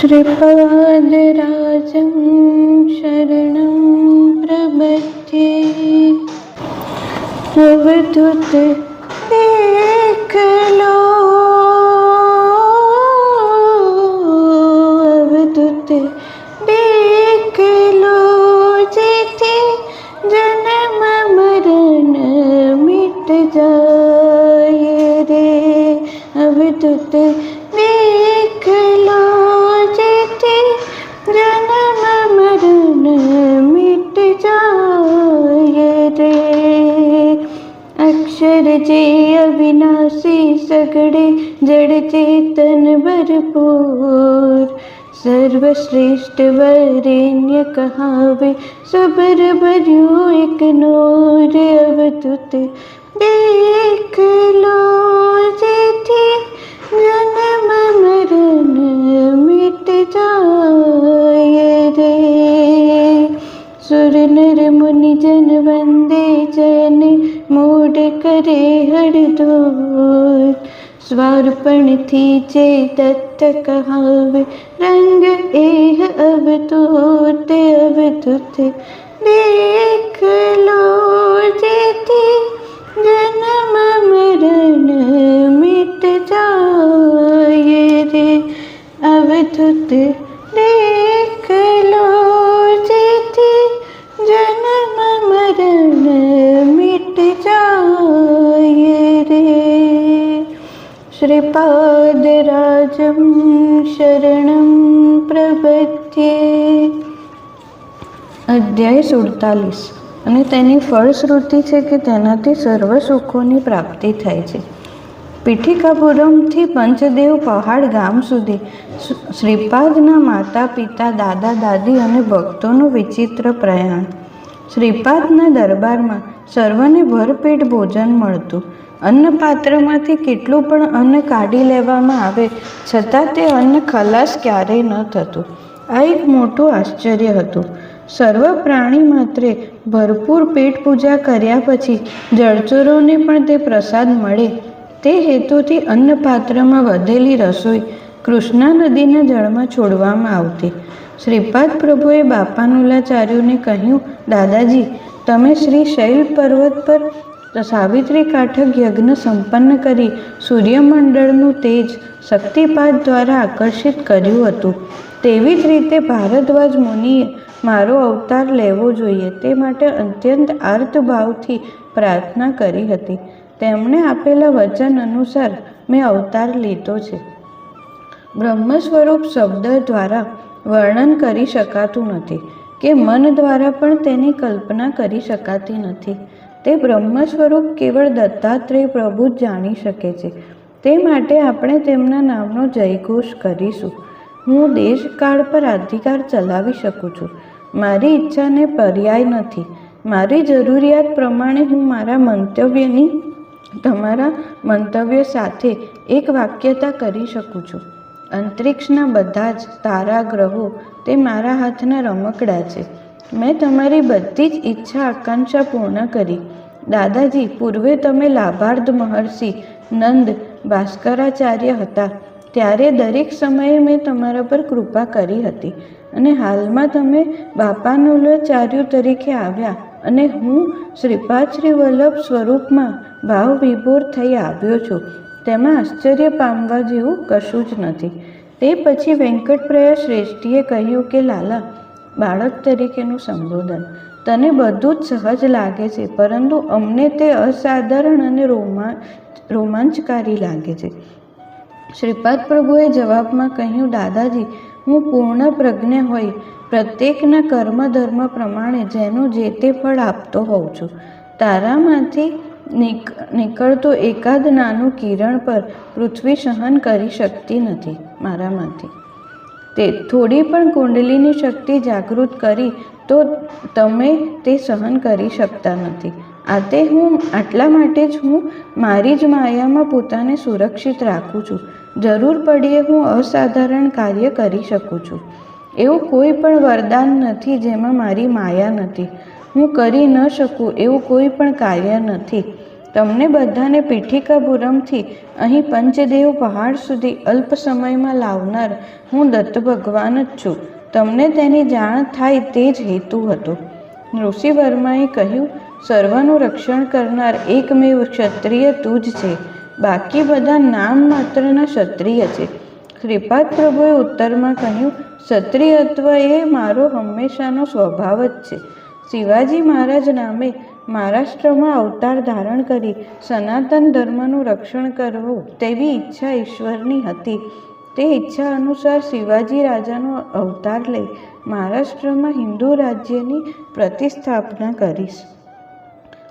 श्रीपादराजं शरणं प्रपद्ये। अवधूत देख लो, अवधूत देख लो, जेथे जन्म मरण मिट जाए रे। अवधूत देख लो, जेथे जन्म मरण मिट जाए रे। अक्षर जे अविनाशी सगड़े जड़ चेतन भरपूर, सर्वश्रेष्ठ वरेण्य कहावे सबर भर्यो एक नूर। अवधूत देख लो, जेथे जन्म मरण मिट जाए रे। सुर नर मुनि जन वंदे जन मूड करे हरदोर, स्वार्पण थी जे दत्त कहावे रंग एह अवधूत। अवधूत देख लो, जेथे जन्म मरण मिट जाए रे। अवधूत देख लो, जेथे जन्म मरण मिट जाए रे। श्रीपादराजं शरणं प्रपद्ये। અધ્યાય 47 અને તેની ફળશ્રુતિ છે કે તેનાથી સર્વ સુખોની પ્રાપ્તિ થાય છે. પીઠિકાપુરમથી પંચદેવ પહાડ ગામ સુધી શ્રીપાદના માતા પિતા, દાદા દાદી અને ભક્તોનું વિચિત્ર પ્રયાણ. શ્રીપાદના દરબારમાં સર્વને ભરપેટ ભોજન મળતું. અન્નપાત્રમાંથી કેટલું પણ અન્ન કાઢી લેવામાં આવે છતાં તે અન્ન ખલાસ ક્યારેય ન થતું. આ એક મોટું આશ્ચર્ય હતું. સર્વ પ્રાણી માત્રે ભરપૂર પેટ પૂજા કર્યા પછી જળચરોને પણ તે પ્રસાદ મળે તે હેતુથી અન્નપાત્રમાં વધેલી રસોઈ કૃષ્ણા નદીના જળમાં છોડવામાં આવતી. શ્રીપાદ પ્રભુએ બાપાનુલાચાર્યોને કહ્યું, દાદાજી, તમે શ્રી શૈલ પર્વત પર સાવિત્રી કાઠક યજ્ઞ સંપન્ન કરી સૂર્યમંડળનું તેજ શક્તિપાત દ્વારા આકર્ષિત કર્યું હતું. તેવી જ રીતે ભારદ્વાજ મુનિએ મારો અવતાર લેવો જોઈએ તે માટે અત્યંત આર્તભાવથી પ્રાર્થના કરી હતી. તેમણે આપેલા વચન અનુસાર મેં અવતાર લીધો છે. બ્રહ્મ સ્વરૂપ શબ્દ દ્વારા વર્ણન કરી શકાતું નથી કે મન દ્વારા પણ તેની કલ્પના કરી શકાતી નથી. તે બ્રહ્મ સ્વરૂપ કેવળ દત્તાત્રેય પ્રભુ જ જાણી શકે છે. તે માટે આપણે તેમના નામનો જયઘોષ કરીશું. હું દેશકાળ પર અધિકાર ચલાવી શકું છું. મારી ઈચ્છાને પર્યાય નથી. મારી જરૂરિયાત પ્રમાણે હું મારા મંતવ્યની તમારા મંતવ્ય સાથે એક વાક્યતા કરી શકું છું. અંતરિક્ષના બધા જ તારા ગ્રહો તે મારા હાથના રમકડા છે. મેં તમારી બધી જ ઈચ્છા આકાંક્ષા પૂર્ણ કરી. દાદાજી, પૂર્વે તમે લાભાર્થ મહર્ષિ નંદ ભાસ્કરાચાર્ય હતા ત્યારે દરેક સમયે મેં તમારા પર કૃપા કરી હતી અને હાલમાં તમે બાપાનુલાચાર્ય તરીકે આવ્યા અને હું શ્રીપાદ શ્રી વલ્લભ સ્વરૂપમાં ભાવ વિભોર થઈ આવ્યો છું. તેમાં આશ્ચર્ય પામવા જેવું કશું જ નથી. તે પછી વેંકટપ્રયા શ્રેષ્ઠીએ કહ્યું કે લાલા, બાળક તરીકેનું સંબોધન તને બધું જ સહજ લાગે છે, પરંતુ અમને તે અસાધારણ અને રોમાંચકારી લાગે છે. શ્રીપાદ પ્રભુએ જવાબમાં કહ્યું, દાદાજી, હું પૂર્ણ પ્રજ્ઞ હોય પ્રત્યેકના કર્મ ધર્મ પ્રમાણે જેનું જે તે ફળ આપતો હોઉં છું. તારામાંથી નીકળતો એકાદ નાનું કિરણ પર પૃથ્વી સહન કરી શકતી નથી. મારામાંથી તે થોડી પણ કુંડલીની શક્તિ જાગૃત કરી તો તમે તે સહન કરી શકતા નથી. આટલા માટે જ હું મારી જ માયામાં પોતાને સુરક્ષિત રાખું છું. જરૂર પડીએ હું અસાધારણ કાર્ય કરી શકું છું. એવું કોઈ પણ વરદાન નથી જેમાં મારી માયા નથી. હું કરી ન શકું એવું કોઈ પણ કાર્ય નથી. તમને બધાને પીઠિકાપુરમથી અહીં પંચદેવ પહાડ સુધી અલ્પ સમયમાં લાવનાર હું દત્ત ભગવાન જ છું. તમને તેની જાણ થાય તે જ હેતુ હતો. ઋષિ વર્માએ કહ્યું, સર્વનું રક્ષણ કરનાર એકમેવ ક્ષત્રિય તું જ છે. બાકી બધા નામ માત્રના ક્ષત્રિય છે. શ્રીપાદ પ્રભુએ ઉત્તરમાં કહ્યું, ક્ષત્રિયત્વ એ મારો હંમેશાનો સ્વભાવ જ છે. શિવાજી મહારાજ નામે મહારાષ્ટ્રમાં અવતાર ધારણ કરી સનાતન ધર્મનું રક્ષણ કરવું તેવી ઈચ્છા ઈશ્વરની હતી. તે ઈચ્છા અનુસાર શિવાજી રાજાનો અવતાર લઈ મહારાષ્ટ્રમાં હિન્દુ રાજ્યની પ્રતિસ્થાપના કરીશ.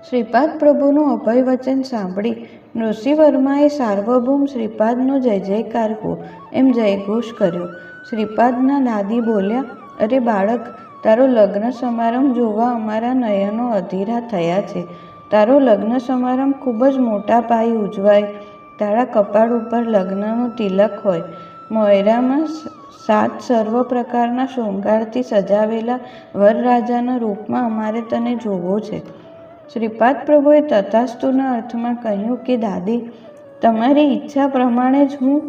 શ્રીપાદ પ્રભુનું અભય વચન સાંભળી ઋષિવર્માએ સાર્વભૌમ શ્રીપાદનો જય જયકાર કહો એમ જયઘોષ કર્યો. શ્રીપાદના દાદી બોલ્યા, અરે બાળક, તારો લગ્ન સમારંભ જોવા અમારા નયનો અધીરા થયા છે. તારો લગ્ન સમારંભ ખૂબ જ મોટા પાયે ઉજવાય. તારા કપાળ ઉપર લગ્નનું તિલક હોય. મોયરામાં 7 સર્વ પ્રકારના શૃંગારથી સજાવેલા વરરાજાના રૂપમાં અમારે તને જોવો છે. શ્રીપાદ પ્રભુએ તથાસ્તુના અર્થમાં કહ્યું કે દાદી, તમારી ઈચ્છા પ્રમાણે જ હું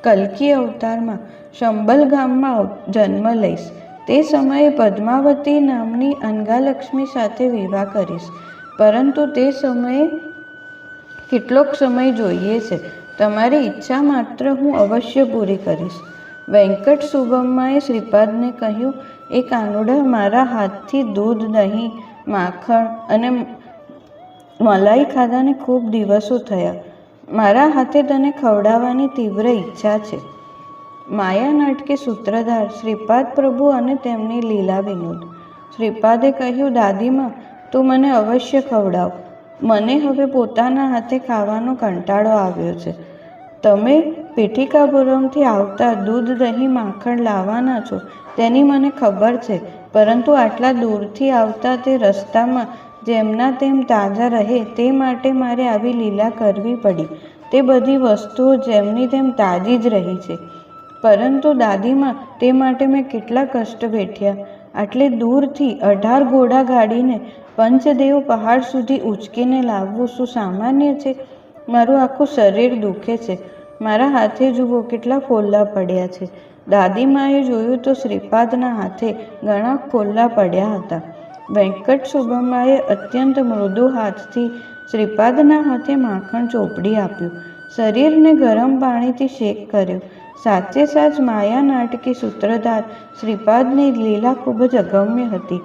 કલ્કી અવતારમાં શંબલ ગામમાં જન્મ લઈશ. તે સમયે પદ્માવતી નામની અનગાલક્ષ્મી સાથે વિવાહ કરીશ. પરંતુ તે સમયે કેટલોક સમય જોઈએ છે. તમારી ઈચ્છા માત્ર હું અવશ્ય પૂરી કરીશ. વેંકટ સુબ્બમ્માએ શ્રીપાદને કહ્યું, એ કાનુડા, મારા હાથથી દૂધ, દહીં, માખણ અને મલાઈ ખાધાને ખૂબ દિવસો થયા. મારા હાથે તને ખવડાવવાની તીવ્ર ઈચ્છા છે. માયા નાટકે સૂત્રધાર શ્રીપાદ પ્રભુ અને તેમની લીલા વિનોદ. શ્રીપાદે કહ્યું, દાદીમાં, તું મને અવશ્ય ખવડાવ. મને હવે પોતાના હાથે ખાવાનો કંટાળો આવ્યો છે. તમે પીઠિકાપુરમથી આવતા દૂધ, દહીં, માખણ લાવવાના છો તેની મને ખબર છે, પરંતુ આટલા દૂરથી આવતા તે રસ્તામાં જેમના તેમ તાજા રહે તે માટે મારે આવી લીલા કરવી પડી. તે બધી વસ્તુઓ જેમની તેમ તાજી જ રહી છે. પરંતુ દાદીમાં, તે માટે મેં કેટલા કષ્ટ વેઠ્યા. આટલી દૂરથી 18 ઘોડા ગાડીને પંચદેવ પહાડ સુધી ઉંચકીને લાવવું શું સામાન્ય છે? મારું આખું શરીર દુખે છે. મારા હાથે જુઓ કેટલા ફોલ્લા પડ્યા છે. દાદીમાએ જોયું તો શ્રીપાદના હાથે ઘણા ફોલ્લા પડ્યા હતા. વેંકટ સુબ્બમ્માએ અત્યંત મૃદુ હાથથી શ્રીપાદના હાથે માખણ ચોપડી આપ્યું. શરીરને ગરમ પાણીથી શેક કર્યો. સાચે સાચ માયા નાટકી સૂત્રધાર શ્રીપાદની લીલા ખૂબ જ અગમ્ય હતી.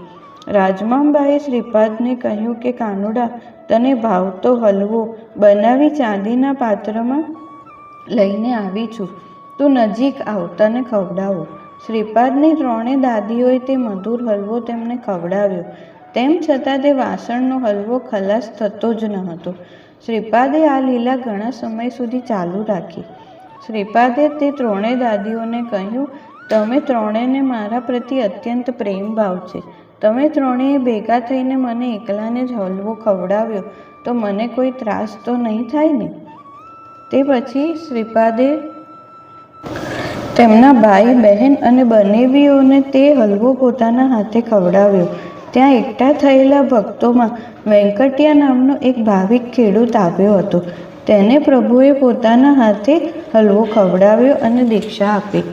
રાજમાંબાએ શ્રીપાદને કહ્યું કે કાનુડા, તને ભાવતો હલવો બનાવી ચાંદીના પાત્રમાં લઈને આવી છું. તું નજીક આવ, તને ખવડાવો. શ્રીપાદની 3 દાદીઓએ તે મધુર હલવો તેમને ખવડાવ્યો. તેમ છતાં તે વાસણનો હલવો ખલાસ થતો જ ન હતો. શ્રીપાદે આ લીલા ઘણા સમય સુધી ચાલુ રાખી. શ્રીપાદે તે 3 દાદીઓને કહ્યું, તમે 3ને મારા પ્રતિ અત્યંત પ્રેમ ભાવ છે. તમે 3એ ભેગા થઈને મને એકલાને જ હલવો ખવડાવ્યો તો મને કોઈ ત્રાસ તો નહીં થાય ને? તે પછી શ્રીપાદે તેમના ભાઈ, બહેન અને બનેવીઓને તે હલવો પોતાના હાથે ખવડાવ્યો. ત્યાં એકઠા થયેલા ભક્તોમાં વેંકટિયા નામનો એક ભાવિક ખેડૂત આવ્યો હતો. તેને પ્રભુએ પોતાના હાથે હલવો ખવડાવ્યો અને દીક્ષા આપી.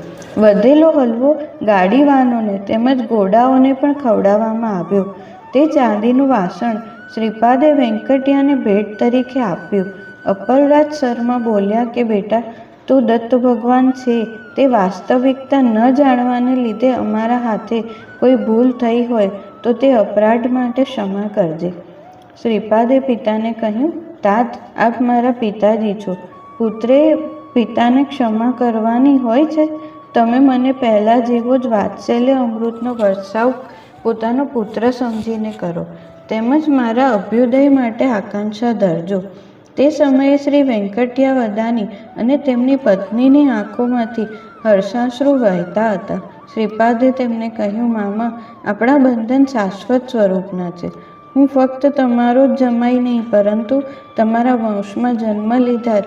વધેલો હલવો ગાડીવાનોને તેમજ ઘોડાઓને પણ ખવડાવવામાં આવ્યો. તે ચાંદીનું વાસણ શ્રીપાદે વેંકટિયાને ભેટ તરીકે આપ્યું. અપલરાજ શર્મા બોલ્યા કે બેટા, તું દત્ત ભગવાન છે તે વાસ્તવિકતા ન જાણવાને લીધે અમારા હાથે કોઈ ભૂલ થઈ હોય તો તે અપરાધ માટે ક્ષમા કરજે. શ્રીપાદે પિતાને કહ્યું, તાત, આપ મારા પિતાજી છો. પુત્રે પિતાને ક્ષમા કરવાની હોય છે. તમે મને પહેલાં જેવો જ વાત્સલ્ય અમૃતનો વરસાવ પોતાનો પુત્ર સમજીને કરો. તેમજ મારા અભ્યુદય માટે આકાંક્ષા ધરજો. તે સમયે શ્રી વેંકટિયા વદાની અને તેમની પત્નીની આંખોમાંથી હર્ષાશ્રુ વહેતા હતા. શ્રીપાદે તેમને કહ્યું, મામા, આપણા બંધન શાશ્વત સ્વરૂપના છે. હું ફક્ત તમારો જ જમાઈ નહીં, પરંતુ તમારા વંશમાં જન્મ લીધા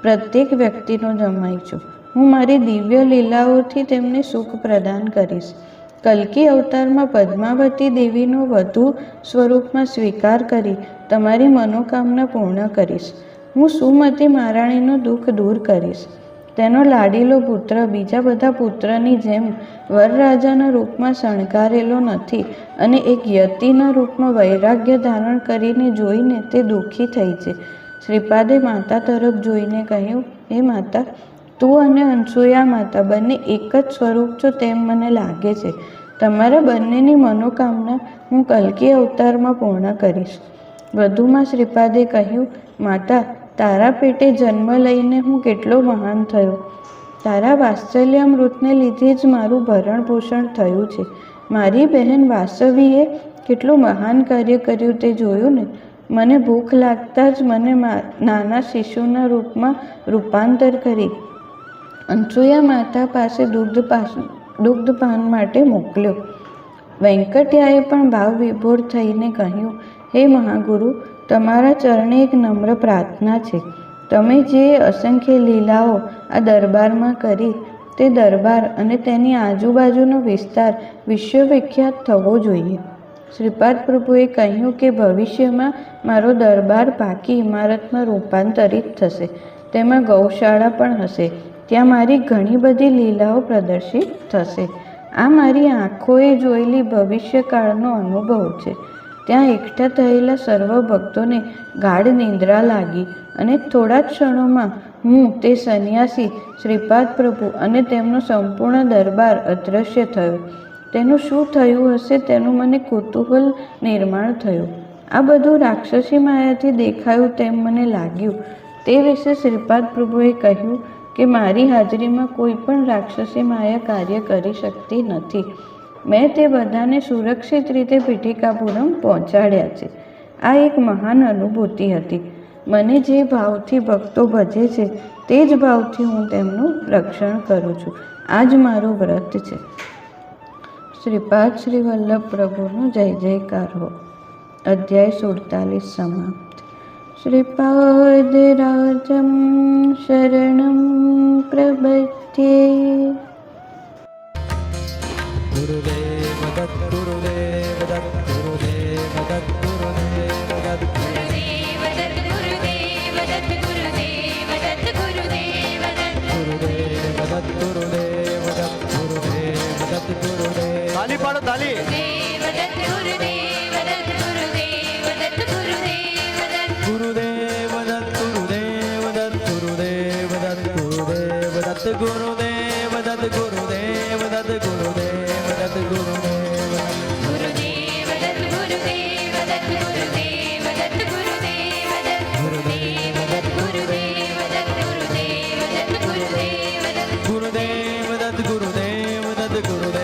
પ્રત્યેક વ્યક્તિનો જમાઈ છું. હું મારી દિવ્ય લીલાઓથી તેમને સુખ પ્રદાન કરીશ. કલ્કી અવતારમાં પદ્માવતી દેવીનો વધુ સ્વરૂપમાં સ્વીકાર કરી તમારી મનોકામના પૂર્ણ કરીશ. હું સુમતી મહારાણીનું દુઃખ દૂર કરીશ. તેનો લાડીલો પુત્ર બીજા બધા પુત્રની જેમ વરરાજાના રૂપમાં શણગારેલો નથી અને એક યતિના રૂપમાં વૈરાગ્ય ધારણ કરીને જોઈને તે દુઃખી થઈ છે. શ્રીપાદે માતા તરફ જોઈને કહ્યું, હે માતા, તું અને અનસૂયા માતા બંને એક જ સ્વરૂપ છો તેમ મને લાગે છે. તમારા બંનેની મનોકામના હું કલ્કી અવતારમાં પૂર્ણ કરીશ. વધુમાં શ્રીપાદે કહ્યું, માતા, તારા પેટે જન્મ લઈને હું કેટલો મહાન થયો. તારા વાત્સલ્યામૃતને લીધે જ મારું ભરણ પોષણ થયું છે. મારી બહેન વાસવીએ કેટલું મહાન કાર્ય કર્યું તે જોયું ને. મને ભૂખ લાગતા જ મને નાના શિશુના રૂપમાં રૂપાંતર કરી અનસૂયા માતા પાસે દુગ્ધપાન માટે મોકલ્યો. વેંકટ્યાએ પણ ભાવ વિભોર થઈને કહ્યું, હે મહાગુરુ, તમારા ચરણે એક નમ્ર પ્રાર્થના છે. તમે જે અસંખ્ય લીલાઓ આ દરબારમાં કરી તે દરબાર અને તેની આજુબાજુનો વિસ્તાર વિશ્વવિખ્યાત થવો જોઈએ. શ્રીપાદ પ્રભુએ કહ્યું કે ભવિષ્યમાં મારો દરબાર પાકી ઇમારતમાં રૂપાંતરિત થશે. તેમાં ગૌશાળા પણ હશે. ત્યાં મારી ઘણી બધી લીલાઓ પ્રદર્શિત થશે. આ મારી આંખોએ જોયેલી ભવિષ્યકાળનો અનુભવ છે. ત્યાં એકઠા થયેલા સર્વ ભક્તોને ગાઢ નિંદ્રા લાગી અને થોડા જ ક્ષણોમાં હું તે સંન્યાસી શ્રીપાદ પ્રભુ અને તેમનો સંપૂર્ણ દરબાર અદૃશ્ય થયો. તેનું શું થયું હશે તેનું મને કુતૂહલ નિર્માણ થયું. આ બધું રાક્ષસી માયાથી દેખાયું તેમ મને લાગ્યું. તે વિશે શ્રીપાદ પ્રભુએ કહ્યું કે મારી હાજરીમાં કોઈ પણ રાક્ષસી માયા કાર્ય કરી શકતી નથી. મેં તે બધાને સુરક્ષિત રીતે પીઠિકાપુરમ પહોંચાડ્યા છે. આ એક મહાન અનુભૂતિ હતી. મને જે ભાવથી ભક્તો ભજે છે તે જ ભાવથી હું તેમનું રક્ષણ કરું છું. આ જ મારું વ્રત છે. શ્રીપાદ શ્રી વલ્લભ પ્રભુનો જય જયકાર હો. અધ્યાય 47 સમાપ્ત. શ્રીપાદ રાજમ શરણમ પ્રબધ્યે. ગુરુદેવ દત્ત, ગુરુદેવ દત્ત, ગુરુદેવ દત્ત, ગુરુદેવ દત્ત, ગુરુદેવ દત્ત, ગુરુદેવ દત્ત, ગુરુદેવ દત્ત, ગુરુદેવ દત્ત, ગુરુદેવ દત્ત, ગુરુદેવ દત્ત, ગુરુદેવ દત્ત, ગુરુદેવ. તાલી પાડો, તાલી. ગુરુદેવ દત્ત, ગુરુદેવ દત્ત, ગુરુદેવ દત્ત, ગુરુદેવ દત્ત, ગુરુદેવ દત્ત, ગુરુદેવ દત્ત, ગુરુદેવ દત્ત, ગુરુદેવ દત્ત, ગુરુદેવ દત્ત, ગુરુદેવ દત્ત, ગુરુદેવ દત્ત, ગુરુદેવ દત્ત. ગુરુદેવ દત્ત, ગુરુદેવ દત્ત, ગુરુદેવ દત્ત, ગુરુદેવ દત્ત, ગુરુદેવ દત્ત, ગુરુદેવ દત્ત, ગુરુદેવ દત્ત, ગુરુદેવ દત્ત, ગુરુદેવ દત્ત, ગુરુદેવ દત્ત, ગુરુદેવ